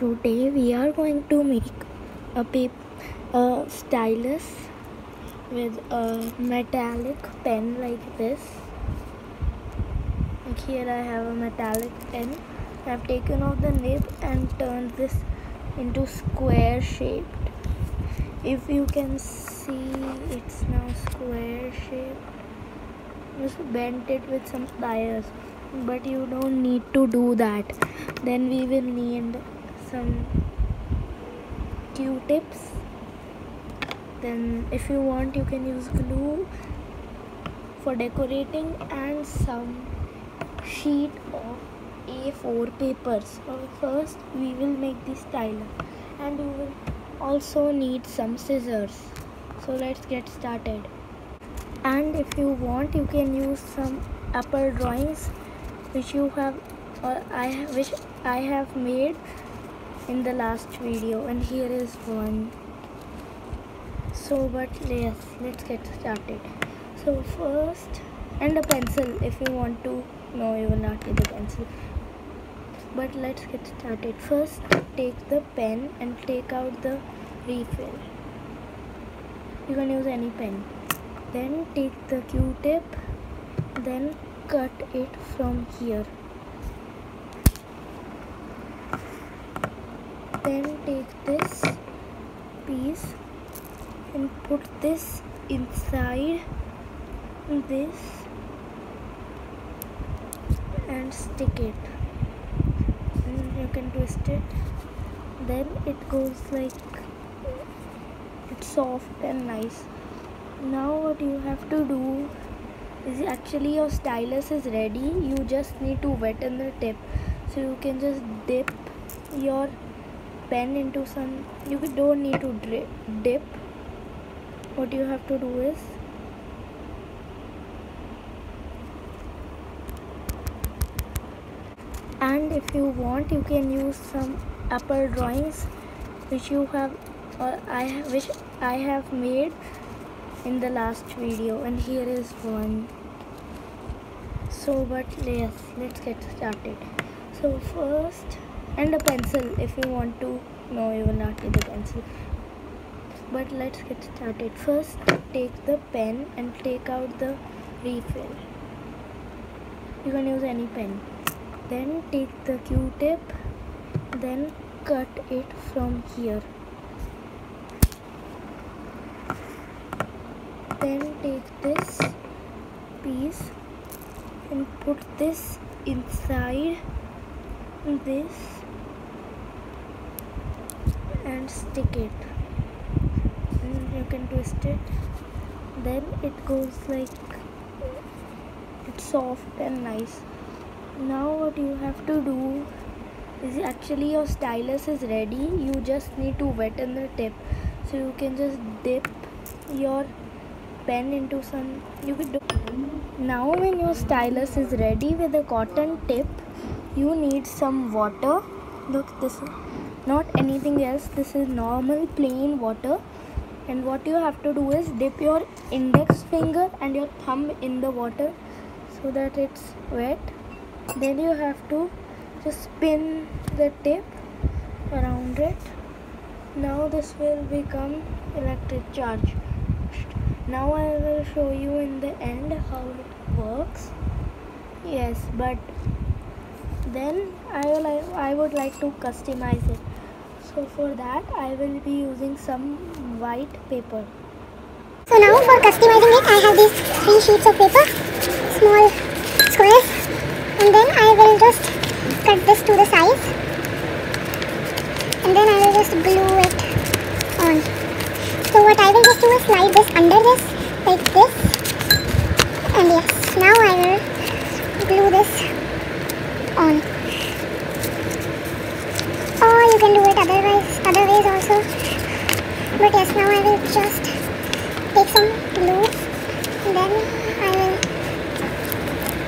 Today we are going to make a stylus with a metallic pen like this. Like here I have a metallic pen. I have taken off the nib and turned this into square shaped. If you can see, it's now square shaped. Just bent it with some pliers, but you don't need to do that. Then we will need some Q-tips. Then if you want, you can use glue for decorating and some sheet of A4 papers. So first we will make the stylus, and you will also need some scissors. So let's get started. And if you want, you can use some apple drawings which I have made in the last video, and here is one. So but yes, let's get started. So first, and a pencil if you want to. No, you will not need a pencil, but let's get started. First, take the pen and take out the refill. You can use any pen. Then take the Q-tip, then cut it from here. Then take this piece and put this inside this and stick it. And you can twist it. Then it goes like, it's soft and nice. Now what you have to do is, actually your stylus is ready. You just need to weten the tip. So you can just dip your pen into some, you don't need to dip. What you have to do is, and if you want, you can use some apple drawings which I have made in the last video, and here is one. So but yes, let's get started. So first, and a pencil if you want to. No, you will not need a pencil, but let's get started. First, take the pen and take out the refill. You can use any pen. Then take the Q-tip, then cut it from here. Then take this piece and put this inside this and stick it. And you can twist it. Then it goes like, it's soft and nice. Now what you have to do is, actually your stylus is ready. You just need to weten the tip. So you can just dip your pen into some, now when your stylus is ready with a cotton tip, you need some water. Look, this is not anything else, this is normal plain water. And what you have to do is dip your index finger and your thumb in the water so that it's wet. Then you have to just spin the tip around it. Now this will become electric charge. Now I will show you in the end how it works. Yes, but then I would like to customize it. So for that I will be using some white paper. So now for customizing it, I have these 3 sheets of paper, small squares, and then I will just cut this to the size, and then I will just glue it on. So what I will just do is slide this under this, like this, and yes, now I will glue this on. Or you can do it other ways also. But yes, now I will just take some glue, and then I will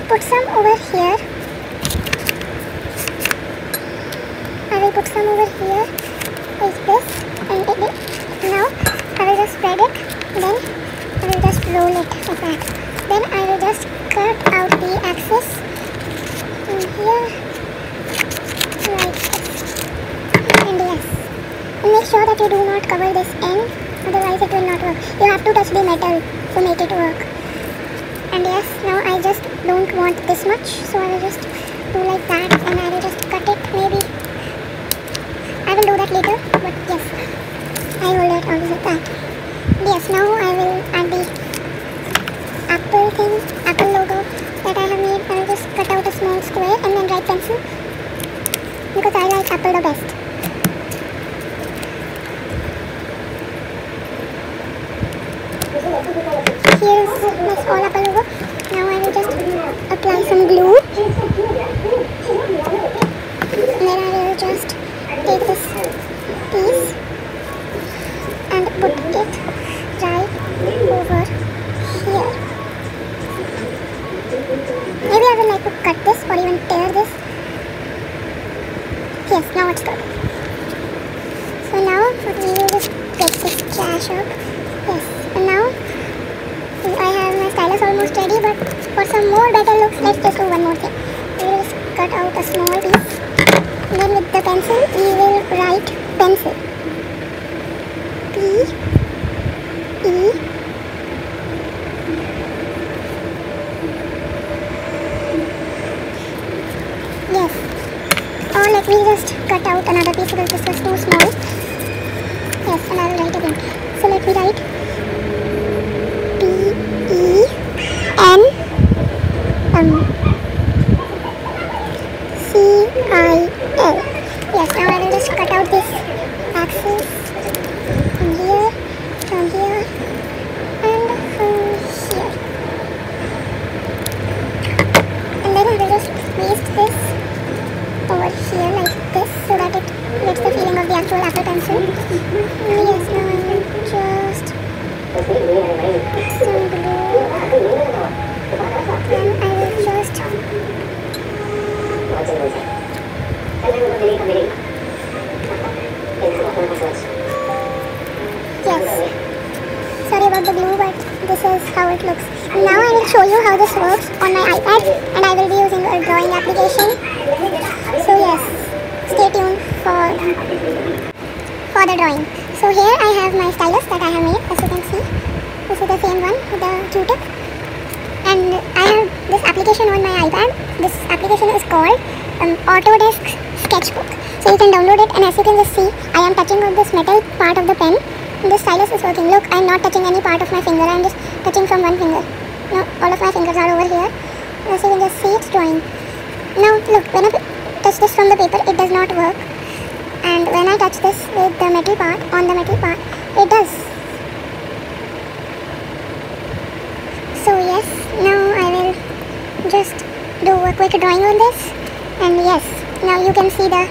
put some over here. I will put some over here like this, and now I will just spread it, then I will just roll it like that. Then I will just cut out the axis in here like this. And make sure that you do not cover this end, otherwise it will not work. You have to touch the metal to make it work. And yes, now I just don't want this much, so I will just do like that, and I will just cut it. Maybe I will do that later, but yes, I hold it always like that. Yes, now I will add the Apple thing, Apple logo that I have made. I will just cut out a small square and then write pencil, because I like Apple the best. Here is my small Apple logo. Now I will just apply some glue, and then I will just take this piece and put it right over here. Maybe I would like to cut this or even tear this. Yes, now it's good. So now we will just get this trash up. Yes, and now I have my stylus almost ready, but for some more better looks, let's just do one more thing. We will just cut out a small piece, and then with the pencil we will write pencil. P-E. Yes. Or let me just cut out another piece because this was too small. Yes, and I will write again. So let me write P-E-N-C-I-L. Yes, now I will just cut out this axis from here, and from here. And then I will just paste this over here like this, so that it gets the feeling of the actual Apple pencil. Yes, now I will just some glue, and I will just yes, sorry about the glue, but this is how it looks. Now I will show you how this works on my iPad, and I will be using a drawing application. So yes, stay tuned for the drawing. So here I have my stylus that I have made, as you can see. This is the same one with the Q-tip. And I have this application on my iPad. This application is called Autodesk Sketchbook. So you can download it, and as you can just see, I am touching on this metal part of the pen. And this stylus is working. Look, I am not touching any part of my finger. I am just touching from one finger. Now all of my fingers are over here. As you can just see, it's drawing. Now look, when I touch this from the paper, it does not work. And when I touch this with the metal part, on the metal part, it does. So yes, now I will just do a quick drawing on this. And yes, now you can see the